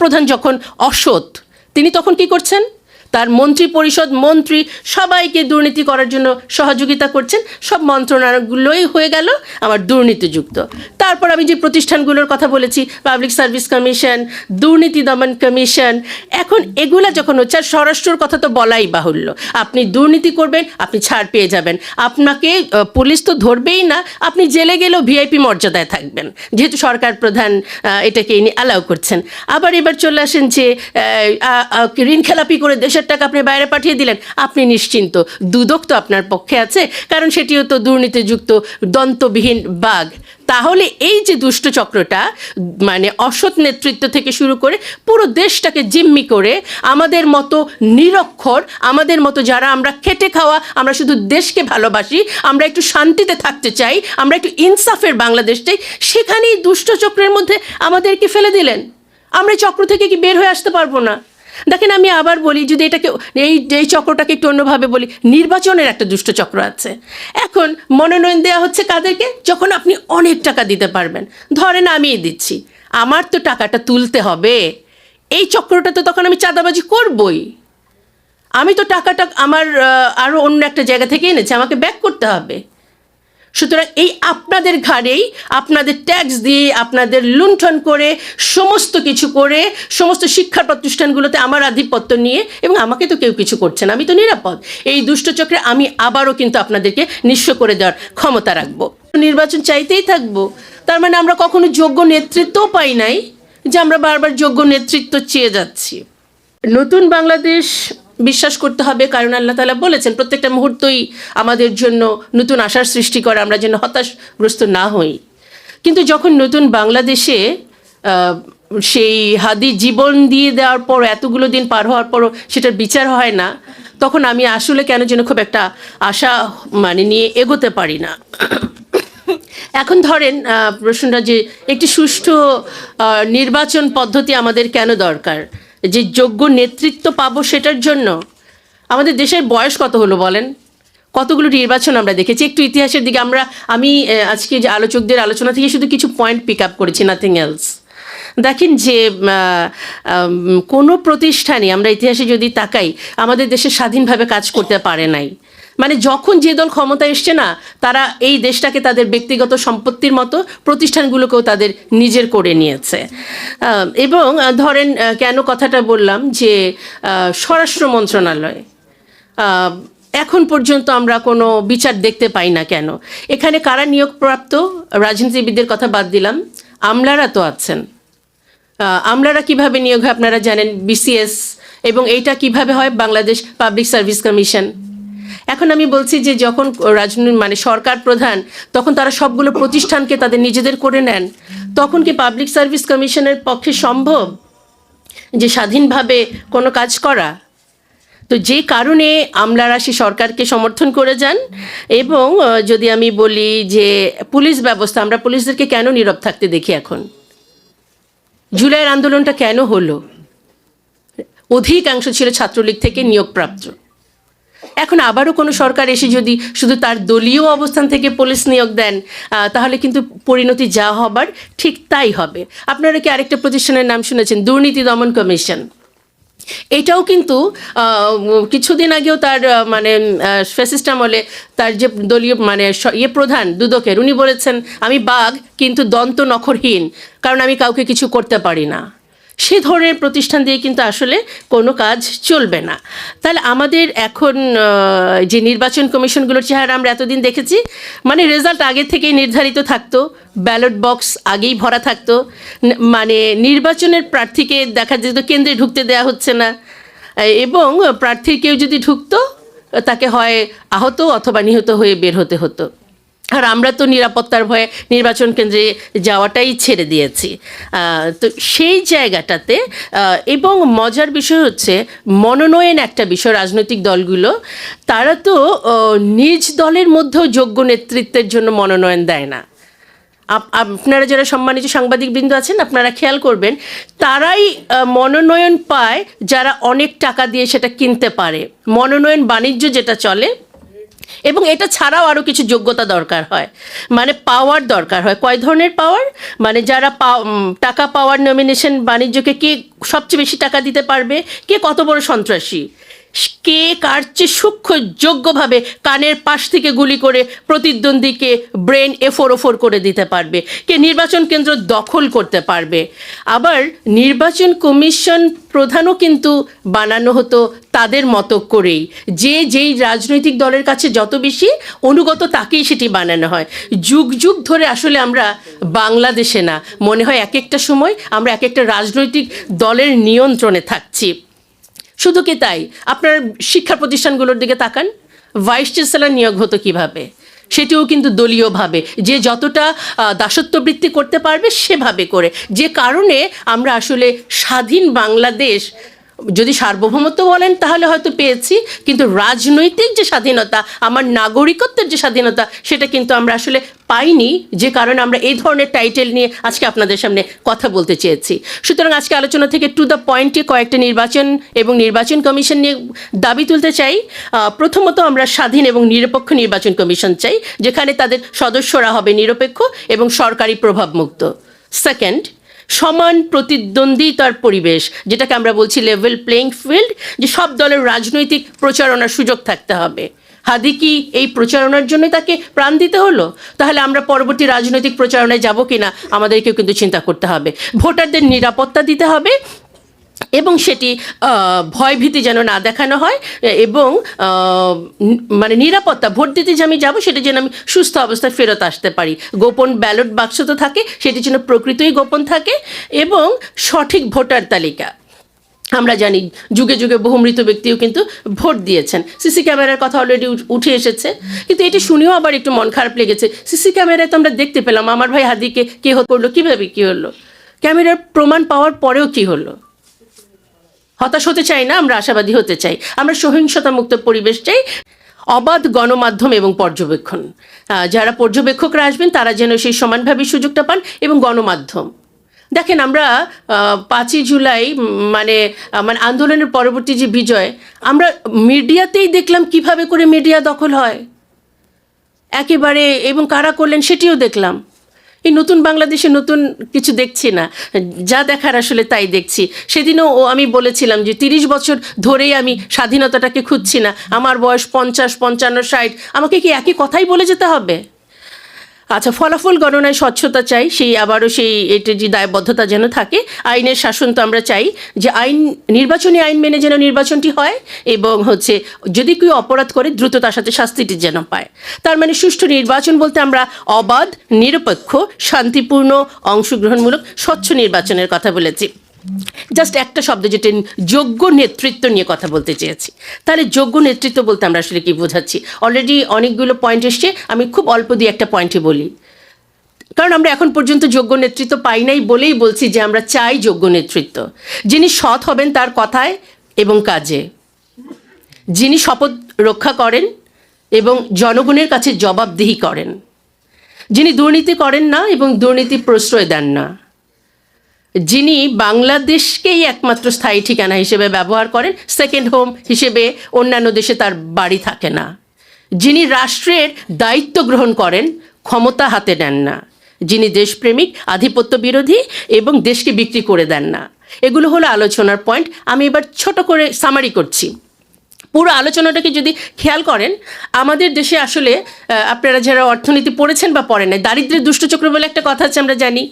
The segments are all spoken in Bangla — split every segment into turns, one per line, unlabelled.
প্রধান যখন অসৎ, তিনি তখন কি করছেন? তার মন্ত্রী পরিষদ, মন্ত্রী সবাইকে দুর্নীতি করার জন্য সহযোগিতা করছেন। সব মন্ত্রণালয়গুলোই হয়ে গেল আমার দুর্নীতিযুক্ত। তারপর আমি যে প্রতিষ্ঠানগুলোর কথা বলেছি, পাবলিক সার্ভিস কমিশন, দুর্নীতি দমন কমিশন, এখন এগুলা যখন হচ্ছে, আর স্বরাষ্ট্রের কথা তো বলাই বাহুল্য, আপনি দুর্নীতি করবেন আপনি ছাড় পেয়ে যাবেন, আপনাকে পুলিশ তো ধরবেই না, আপনি জেলে গেলেও ভিআইপি মর্যাদায় থাকবেন, যেহেতু সরকার প্রধান এটাকে অ্যালাউ করছেন। আবার এবার চলে আসেন যে ঋণ খেলাপি করে দেশের টাকা আপনি বাইরে পাঠিয়ে দিলেন, আপনি নিশ্চিন্ত, দুদক তো আপনার পক্ষে আছে, কারণ সেটিও তো দুর্নীতিযুক্ত দন্তবিহীন বাঘ। তাহলে এই যে দুষ্ট চক্রটা, মানে অসৎ নেতৃত্ব থেকে শুরু করে পুরো দেশটাকে জিম্মি করে, আমাদের মতো নিরক্ষর, আমাদের মতো যারা আমরা খেটে খাওয়া, আমরা শুধু দেশকে ভালোবাসি, আমরা একটু শান্তিতে থাকতে চাই, আমরা একটু ইনসাফের বাংলাদেশ চাই, সেখানেই দুষ্ট চক্রের মধ্যে আমাদেরকে ফেলে দিলেন। আমরা চক্র থেকে কি বের হয়ে আসতে পারবো না? দেখেন, আমি আবার বলি, যদি এটাকে এই চক্রটাকে একটু অন্যভাবে বলি, নির্বাচনের একটা দুষ্ট চক্র আছে। এখন মনোনয়ন দেওয়া হচ্ছে কাদেরকে? যখন আপনি অনেক টাকা দিতে পারবেন, ধরেন আমিই দিচ্ছি, আমার তো টাকাটা তুলতে হবে, এই চক্রটা তো তখন আমি চাঁদাবাজি করবই। আমি তো টাকাটা আমার আরও অন্য একটা জায়গা থেকে এনেছি, আমাকে ব্যাক করতে হবে। সুতরাং এই আপনাদের ঘাড়েই, আপনাদের ট্যাক্স দিয়ে, আপনাদের লুণ্ঠন করে, সমস্ত কিছু করে, সমস্ত শিক্ষা প্রতিষ্ঠানগুলোতে আমার আধিপত্য নিয়ে, এবং আমাকে তো কেউ কিছু করছে না, আমি তো নিরাপদ। এই দুষ্টচক্রে আমি আবারও কিন্তু আপনাদেরকে নিঃস্ব করে দেওয়ার ক্ষমতা রাখবো। নির্বাচন চাইতেই থাকবো, তার মানে আমরা কখনো যোগ্য নেতৃত্বও পাই নাই, যে আমরা বারবার যোগ্য নেতৃত্ব চেয়ে যাচ্ছি। নতুন বাংলাদেশ বিশ্বাস করতে হবে, কারণ আল্লাহ তাআলা বলেছেন প্রত্যেকটা মুহূর্তই আমাদের জন্য নতুন আশার সৃষ্টি করে, আমরা যেন হতাশগ্রস্ত না হই। কিন্তু যখন নতুন বাংলাদেশে সেই হাদি জীবন দিয়ে দেওয়ার পর, এতগুলো দিন পার হওয়ার পরও সেটার বিচার হয় না, তখন আমি আসলে কেন যেন খুব একটা আশা নিয়ে এগোতে পারি না। এখন ধরেন প্রশ্নটা যে একটি সুষ্ঠু নির্বাচন পদ্ধতি আমাদের কেন দরকার, যে যোগ্য নেতৃত্ব পাবো সেটার জন্য। আমাদের দেশের বয়স কত হলো বলেন? কতগুলো নির্বাচন আমরা দেখেছি। একটু ইতিহাসের দিকে আমি আজকে যে আলোচকদের আলোচনা থেকে শুধু কিছু পয়েন্ট পিক আপ করেছি, নাথিং এলস। দেখেন যে কোনো প্রতিষ্ঠানই আমরা ইতিহাসে যদি তাকাই, আমাদের দেশে স্বাধীনভাবে কাজ করতে পারে নাই। যখন যে দল ক্ষমতা এসছে না, তারা এই দেশটাকে তাদের ব্যক্তিগত সম্পত্তির মতো, প্রতিষ্ঠানগুলোকেও তাদের নিজের করে নিয়েছে। এবং ধরেন কেন কথাটা বললাম, যে স্বরাষ্ট্র মন্ত্রণালয় এখন পর্যন্ত আমরা কোনো বিচার দেখতে পাই না কেন? এখানে কারা নিয়োগপ্রাপ্ত? রাজনীতিবিদদের কথা বাদ দিলাম, আমলারা তো আছেন। আমলারা কিভাবে নিয়োগ হয় আপনারা জানেন, বিসিএস, এবং এইটা কিভাবে হয়, বাংলাদেশ পাবলিক সার্ভিস কমিশন। এখন আমি বলছি যে যখন সরকার প্রধান, তখন তারা সবগুলো প্রতিষ্ঠানকে তাদের নিজেদের করে নেন, তখন কি পাবলিক সার্ভিস কমিশনের পক্ষে সম্ভব যে স্বাধীনভাবে কোনো কাজ করা? তো যে কারণে আমলারা সে সরকারকে সমর্থন করে যান। এবং যদি আমি বলি যে পুলিশ ব্যবস্থা, আমরা পুলিশদেরকে কেন নীরব থাকতে দেখি? এখন জুলাইয়ের আন্দোলনটা কেন হলো? অধিকাংশ ছিল ছাত্রলীগ থেকে নিয়োগপ্রাপ্ত। এখন আবারও কোনো সরকার এসে যদি শুধু তার দলীয় অবস্থান থেকে পুলিশ নিয়োগ দেন, তাহলে কিন্তু পরিণতি যা হবার ঠিক তাই হবে। আপনারা কি আরেকটা প্রতিষ্ঠানের নাম শুনেছেন, দুর্নীতি দমন কমিশন? এটাও কিন্তু কিছুদিন আগেও তার ফ্যাসিস্ট আমলে তার যে দলীয় প্রধান দুদকের, উনি বলেছেন আমি বাঘ কিন্তু দন্ত নখরহীন, কারণ আমি কাউকে কিছু করতে পারি না। সে ধরনের প্রতিষ্ঠান দিয়ে কিন্তু আসলে কোনো কাজ চলবে না। তাহলে আমাদের এখন যে নির্বাচন কমিশনগুলোর চেহারা আমরা এতদিন দেখেছি, রেজাল্ট আগে থেকেই নির্ধারিত থাকতো, ব্যালট বক্স আগেই ভরা থাকতো, নির্বাচনের প্রার্থীকে দেখা যেত কেন্দ্রে ঢুকতে দেওয়া হচ্ছে না, এবং প্রার্থীর কেউ যদি ঢুকতো তাকে হয় আহত অথবা নিহত হয়ে বের হতে হতো। আর আমরা তো নিরাপত্তার ভয়ে নির্বাচন কেন্দ্রে যাওয়াটাই ছেড়ে দিয়েছি। তো সেই জায়গাটাতে, এবং মজার বিষয় হচ্ছে মনোনয়ন একটা বিষয়, রাজনৈতিক দলগুলো তারা তো নিজ দলের মধ্যেও যোগ্য নেতৃত্বের জন্য মনোনয়ন দেয় না। আপনারা যারা সম্মানিত সাংবাদিকবৃন্দ আছেন, আপনারা খেয়াল করবেন, তারাই মনোনয়ন পায় যারা অনেক টাকা দিয়ে সেটা কিনতে পারে। মনোনয়ন বাণিজ্য যেটা চলে, এবং এটা ছাড়াও আরও কিছু যোগ্যতা দরকার হয়, মানে পাওয়ার দরকার হয়। কয় ধরনের পাওয়ার? মানে যারা টাকা পাওয়ার নমিনেশন, বাণিজ্যকে কে সবচেয়ে বেশি টাকা দিতে পারবে, কে কত বড় সন্ত্রাসী, কে কার চেয়ে সূক্ষ্ম যোগ্যভাবে কানের পাশ থেকে গুলি করে প্রতিদ্বন্দ্বীকে ব্রেন এফোর করে দিতে পারবে, কে নির্বাচন কেন্দ্র দখল করতে পারবে। আবার নির্বাচন কমিশন প্রধানও কিন্তু বানানো হতো তাদের মতো করেই, যেই রাজনৈতিক দলের কাছে যত বেশি অনুগত তাকেই সেটি বানানো হয়। যুগ যুগ ধরে আসলে আমরা বাংলাদেশে না, মনে হয় এক একটা সময় আমরা এক একটা রাজনৈতিক দলের নিয়ন্ত্রণে থাকছি। শুধু কি তাই, আপনার শিক্ষা প্রতিষ্ঠানগুলোর দিকে তাকান, ভাইস চ্যান্সেলর নিয়োগ হতো কীভাবে? সেটিও কিন্তু দলীয়ভাবে, যে যতটা দাসত্ববৃত্তি করতে পারবে সেভাবে করে, যে কারণে আমরা আসলে স্বাধীন বাংলাদেশ, যদি সার্বভৌমত্ব বলেন তাহলে হয়তো পেয়েছি, কিন্তু রাজনৈতিক যে স্বাধীনতা, আমার নাগরিকত্বের যে স্বাধীনতা, সেটা কিন্তু আমরা আসলে পাইনি, যে কারণে আমরা এই ধরনের টাইটেল নিয়ে আজকে আপনাদের সামনে কথা বলতে চেয়েছি। সুতরাং আজকে আলোচনা থেকে টু দ্য পয়েন্টে কয়েকটা নির্বাচন এবং নির্বাচন কমিশন নিয়ে দাবি তুলতে চাই। প্রথমত, আমরা স্বাধীন এবং নিরপেক্ষ নির্বাচন কমিশন চাই, যেখানে তাদের সদস্যরা হবে নিরপেক্ষ এবং সরকারি প্রভাবমুক্ত। সেকেন্ড, সমান প্রতিদ্বন্দ্বিতার পরিবেশ, যেটাকে আমরা বলছি লেভেল প্লেইং ফিল্ড, যে সব দলের রাজনৈতিক প্রচারণার সুযোগ থাকতে হবে। হাদি কি এই প্রচারণার জন্য তাকে প্রাণ দিতে হলো? তাহলে আমরা পরবর্তী রাজনৈতিক প্রচারণায় যাব কিনা আমাদেরকেও কিন্তু চিন্তা করতে হবে। ভোটারদের নিরাপত্তা দিতে হবে এবং সেটি ভয়ভীতি যেন না দেখানো হয়, এবং মানে নিরাপত্তা, ভোট দিতে যে আমি যাবো সেটা যেন আমি সুস্থ অবস্থায় ফেরত আসতে পারি। গোপন ব্যালট বাক্স তো থাকে, সেটি যেন প্রকৃতই গোপন থাকে, এবং সঠিক ভোটার তালিকা। আমরা জানি যুগে যুগে বহু মৃত ব্যক্তিও কিন্তু ভোট দিয়েছেন। সিসি ক্যামেরার কথা অলরেডি উঠে এসেছে, কিন্তু এটি শুনেও আবার একটু মন খারাপ লেগেছে। সিসি ক্যামেরায় তো আমরা দেখতে পেলাম আমার ভাই হাদিকে কে করলো, কীভাবে কী হলো, ক্যামেরার প্রমাণ পাওয়ার পরেও কী হলো। হতাশ হতে চাই না, আমরা আশাবাদী হতে চাই। আমরা সহিংসতা মুক্ত পরিবেশ চাই, অবাধ গণমাধ্যম এবং পর্যবেক্ষণ। যারা পর্যবেক্ষকরা আসবেন তারা যেন সেই সমানভাবে সুযোগটা পান, এবং গণমাধ্যম। দেখেন, আমরা 5ই জুলাই মানে আন্দোলনের পরবর্তী যে বিজয়, আমরা মিডিয়াতেই দেখলাম কিভাবে করে মিডিয়া দখল হয় একেবারে, এবং কারা করলেন সেটিও দেখলাম। এই নতুন বাংলাদেশে নতুন কিছু দেখছি না, যা দেখার আসলে তাই দেখছি। সেদিনও আমি বলেছিলাম যে 30 বছর ধরেই আমি স্বাধীনতাটাকে খুঁজছি না, আমার বয়স 50, 55, 60, আমাকে কি একই কথাই বলে যেতে হবে? আচ্ছা, ফলাফল গণনায় স্বচ্ছতা চাই, আবারও এটির যে দায়বদ্ধতা যেন থাকে। আইনের শাসন তো আমরা চাই, যে নির্বাচনী আইন মেনে যেন নির্বাচনটি হয়, এবং যদি কেউ অপরাধ করে দ্রুত তার সাথে শাস্তিটি যেন পায়। তার মানে সুষ্ঠু নির্বাচন বলতে আমরা অবাধ, নিরপেক্ষ, শান্তিপূর্ণ, অংশগ্রহণমূলক, স্বচ্ছ নির্বাচনের কথা বলেছি। জাস্ট একটা শব্দ, যেটা যোগ্য নেতৃত্ব নিয়ে কথা বলতে চেয়েছি। তাহলে যোগ্য নেতৃত্ব বলতে আমরা আসলে কি বোঝাচ্ছি? অলরেডি অনেকগুলো পয়েন্ট এসছে, আমি খুব অল্প দিয়ে একটা পয়েন্টে বলি, কারণ আমরা এখন পর্যন্ত যোগ্য নেতৃত্ব পাই নাই বলেই বলছি যে আমরা চাই যোগ্য নেতৃত্ব, যিনি সৎ হবেন তার কথায় এবং কাজে, যিনি শপথ রক্ষা করেন এবং জনগণের কাছে জবাবদিহি করেন, যিনি দুর্নীতি করেন না এবং দুর্নীতি প্রশ্রয় দেন না, যিনি বাংলাদেশকেই একমাত্র স্থায়ী ঠিকানা হিসেবে ব্যবহার করেন, সেকেন্ড হোম হিসেবে অন্যান্য দেশে তার বাড়ি থাকে না, যিনি রাষ্ট্রের দায়িত্ব গ্রহণ করেন, ক্ষমতা হাতে নেন না, যিনি দেশপ্রেমিক, আধিপত্য বিরোধী এবং দেশকে বিক্রি করে দেন না। এগুলো হলো আলোচনার পয়েন্ট। আমি এবার ছোট করে সামারি করছি। পুরো আলোচনাটাকে যদি খেয়াল করেন, আমাদের দেশে আসলে আপনারা যারা অর্থনীতি পড়েছেন বা পড়েন নাই, দারিদ্র্যের দুষ্টচক্র বলে একটা কথা আছে, আমরা জানি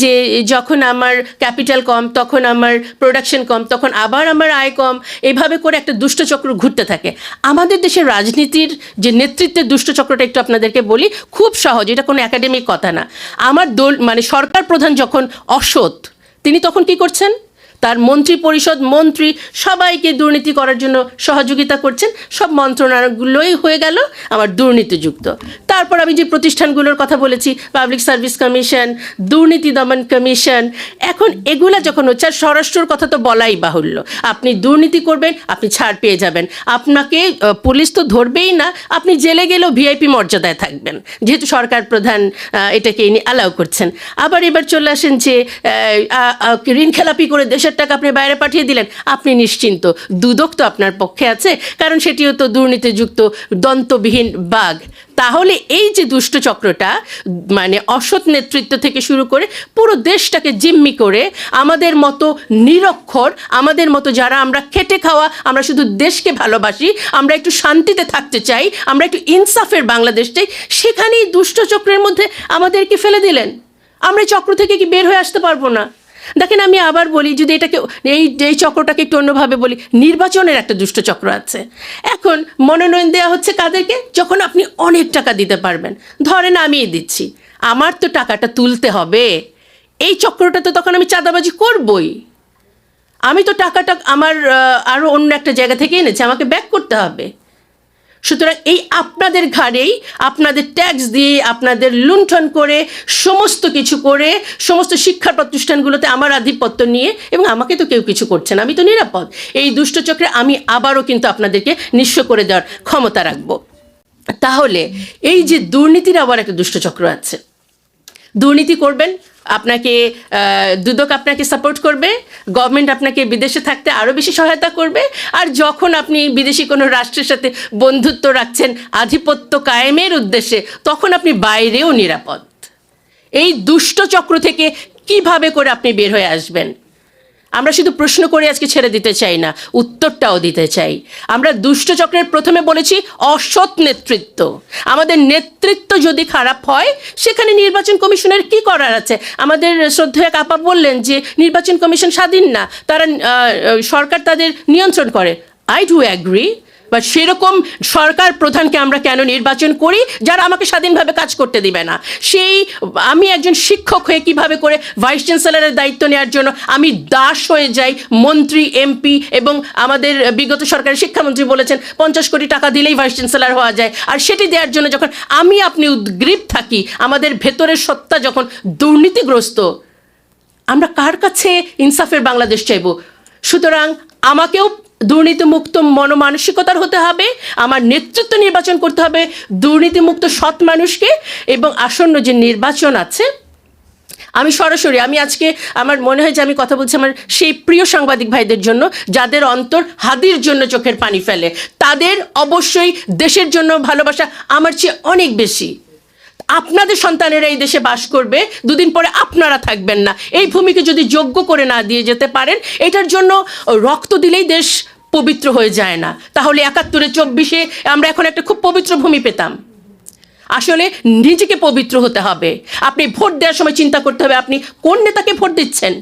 যে যখন আমার ক্যাপিটাল কম তখন আমার প্রোডাকশন কম, তখন আবার আমার আয় কম, এইভাবে করে একটা দুষ্টচক্র ঘুরতে থাকে। আমাদের দেশের রাজনীতির যে নেতৃত্বের দুষ্টচক্রটা একটু আপনাদেরকে বলি, খুব সহজ, এটা কোনো একাডেমিক কথা না। আমার সরকার প্রধান যখন অসৎ, তিনি তখন কি করছেন? তার মন্ত্রী পরিষদ, মন্ত্রী সবাইকে দুর্নীতি করার জন্য সহযোগিতা করছেন। সব মন্ত্রণালয়গুলোই হয়ে গেল আমার দুর্নীতিযুক্ত। তারপর আমি যে প্রতিষ্ঠানগুলোর কথা বলেছি, পাবলিক সার্ভিস কমিশন, দুর্নীতি দমন কমিশন, এখন এগুলা যখন হচ্ছে, আর স্বরাষ্ট্রের কথা তো বলাই বাহুল্য, আপনি দুর্নীতি করবেন আপনি ছাড় পেয়ে যাবেন, আপনাকে পুলিশ তো ধরবেই না, আপনি জেলে গেলেও ভিআইপি মর্যাদায় থাকবেন, যেহেতু সরকার প্রধান এটাকে ইনি অ্যালাউ করছেন। আবার এবার চলে আসেন যে ঋণ খেলাপি করে দেশে 50 টাকা আপনি বাইরে পাঠিয়ে দিলেন, আপনি নিশ্চিন্ত, দুদক তো আপনার পক্ষে আছে, কারণ সেটিও তো দুর্নীতিযুক্ত দন্তবিহীন বাঘ। তাহলে এই যে দুষ্ট চক্রটা, মানে অসৎ নেতৃত্ব থেকে শুরু করে পুরো দেশটাকে জিম্মি করে, আমাদের মতো নিরক্ষর, আমাদের মতো যারা আমরা খেটে খাওয়া, আমরা শুধু দেশকে ভালোবাসি, আমরা একটু শান্তিতে থাকতে চাই, আমরা একটু ইনসাফের বাংলাদেশ চাই, সেখানেই দুষ্ট চক্রের মধ্যে আমাদেরকে ফেলে দিলেন। আমরা এই চক্র থেকে কি বের হয়ে আসতে পারবো না? দেখেন, আমি আবার বলি, যদি এটাকে এই চক্রটাকে একটু অন্যভাবে বলি, নির্বাচনের একটা দুষ্ট চক্র আছে। এখন মনোনয়ন দেওয়া হচ্ছে কাদেরকে? যখন আপনি অনেক টাকা দিতে পারবেন, ধরেন আমিই দিচ্ছি, আমার তো টাকাটা তুলতে হবে। এই চক্রটা তো তখন আমি চাঁদাবাজি করবই। আমি তো টাকাটা আমার আরও অন্য একটা জায়গা থেকে এনেছি, আমাকে ব্যাক করতে হবে। সুতরাং এই আপনাদের ঘাড়েই, আপনাদের ট্যাক্স দিয়ে, আপনাদের লুণ্ঠন করে, সমস্ত কিছু করে, সমস্ত শিক্ষা প্রতিষ্ঠানগুলোতে আমার আধিপত্য নিয়ে, এবং আমাকে তো কেউ কিছু করছে না, আমি তো নিরাপদ। এই দুষ্টচক্রে আমি আবারও কিন্তু আপনাদেরকে নিঃস্ব করে দেওয়ার ক্ষমতা রাখবো। তাহলে এই যে দুর্নীতির আবার একটা দুষ্টচক্র আছে। দুর্নীতি করবেন, আপনাকে দুদক আপনাকে সাপোর্ট করবে, গভর্নমেন্ট আপনাকে বিদেশে থাকতে আরও বেশি সহায়তা করবে, আর যখন আপনি বিদেশি কোনো রাষ্ট্রের সাথে বন্ধুত্ব রাখছেন আধিপত্য কায়েমের উদ্দেশ্যে, তখন আপনি বাইরেও নিরাপদ। এই দুষ্ট চক্র থেকে কিভাবে করে আপনি বের হয়ে আসবেন? আমরা শুধু প্রশ্ন করে আজকে ছেড়ে দিতে চাই না, উত্তরটাও দিতে চাই। আমরা দুষ্ট চক্রের প্রথমে বলেছি অসৎ নেতৃত্ব। আমাদের নেতৃত্ব যদি খারাপ হয়, সেখানে নির্বাচন কমিশনের কি করার আছে? আমাদের শ্রদ্ধেয় আপা বললেন যে নির্বাচন কমিশন স্বাধীন না, তারা সরকার তাদের নিয়ন্ত্রণ করে। আই ডু অ্যাগ্রি, বাট সেরকম সরকার প্রধানকে আমরা কেন নির্বাচন করি যারা আমাকে স্বাধীনভাবে কাজ করতে দিবে না? সেই আমি একজন শিক্ষক হয়ে কিভাবে করে ভাইস চ্যান্সেলরের দায়িত্ব নেওয়ার জন্য আমি দাস হয়ে যাই মন্ত্রী, এমপি, এবং আমাদের বিগত সরকারের শিক্ষামন্ত্রী বলেছেন 50 কোটি টাকা দিলেই ভাইস চ্যান্সেলর হওয়া যায়, আর সেটি দেওয়ার জন্য যখন আপনি উদ্গ্রীব থাকি, আমাদের ভেতরের সত্তা যখন দুর্নীতিগ্রস্ত, আমরা কার কাছে ইনসাফের বাংলাদেশ চাইব? সুতরাং আমাকেও দুর্নীতিমুক্ত মনমানসিকতার হতে হবে, আমার নেতৃত্ব নির্বাচন করতে হবে দুর্নীতিমুক্ত সৎ মানুষকে। এবং আসন্ন যে নির্বাচন আছে, আমি আজকে আমার মনে হয় যে আমি কথা বলছি আমার সেই প্রিয় সাংবাদিক ভাইদের জন্য, যাদের অন্তর হাদির জন্য চোখের পানি ফেলে। তাদের অবশ্যই দেশের জন্য ভালোবাসা আমার চেয়ে অনেক বেশি। আপনাদের সন্তানেরা এই দেশে বাস করবে, দুদিন পরে আপনারা থাকবেন না। এই ভূমিকে যদি যোগ্য করে না দিয়ে যেতে পারেন, এটার জন্য রক্ত দিলেই দেশ পবিত্র হয়ে যায় না। তাহলে 71-এ 24-এ আমরা এখন একটা খুব পবিত্র ভূমি পেতাম। আসলে নিজেকে পবিত্র হতে হবে। আপনি ভোট দেওয়ার সময় চিন্তা করতে হবে আপনি কোন নেতাকে ভোট দিচ্ছেন,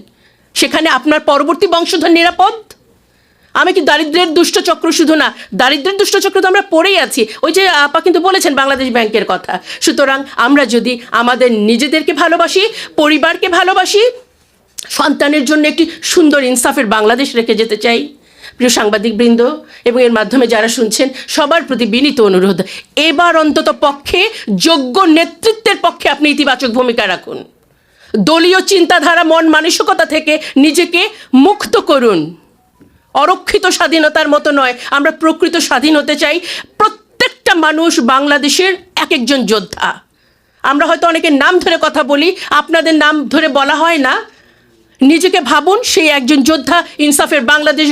সেখানে আপনার পরবর্তী বংশধর নিরাপদ। আমি কি দারিদ্রের দুষ্টচক্র? শুধু না, দারিদ্রের দুষ্টচক্র তো আমরা পড়েই আছি। ওই যে আপা কিন্তু বলেছেন বাংলাদেশ ব্যাংকের কথা। সুতরাং আমরা যদি আমাদের নিজেদেরকে ভালোবাসি, পরিবারকে ভালোবাসি, সন্তানের জন্য একটি সুন্দর ইনসাফের বাংলাদেশ রেখে যেতে চাই, প্রিয় সাংবাদিকবৃন্দ এবং এর মাধ্যমে যারা শুনছেন সবার প্রতি বিনীত অনুরোধ, এবার অন্তত পক্ষে যোগ্য নেতৃত্বের পক্ষে আপনি ইতিবাচক ভূমিকা রাখুন। দলীয় চিন্তাধারা, মন মানসিকতা থেকে নিজেকে মুক্ত করুন। অরক্ষিত স্বাধীনতার মতো নয়, আমরা প্রকৃত স্বাধীন হতে চাই। প্রত্যেকটা মানুষ বাংলাদেশের এক একজন যোদ্ধা। আমরা হয়তো অনেকের নাম ধরে কথা বলি, আপনাদের নাম ধরে বলা হয় না। নিজেকে ভাবুন সেই একজন যোদ্ধা। ইনসাফের বাংলাদেশ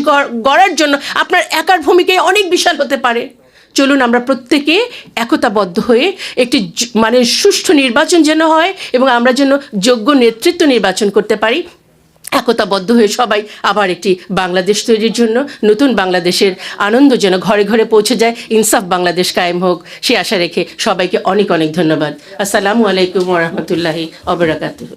গড়ার জন্য আপনার একার ভূমিকায় অনেক বিশাল হতে পারে। চলুন আমরা প্রত্যেকে একতাবদ্ধ হয়ে একটি সুষ্ঠু নির্বাচন যেন হয় এবং আমরা যেন যোগ্য নেতৃত্ব নির্বাচন করতে পারি। একতাবদ্ধ হয়ে সবাই আবার একটি বাংলাদেশ তৈরির জন্য, নতুন বাংলাদেশের আনন্দ যেন ঘরে ঘরে পৌঁছে যায়, ইনসাফ বাংলাদেশ কায়েম হোক, সে আশা রেখে সবাইকে অনেক অনেক ধন্যবাদ। আসসালামু আলাইকুম ওয়া রাহমাতুল্লাহি ওয়া বারাকাতুহু।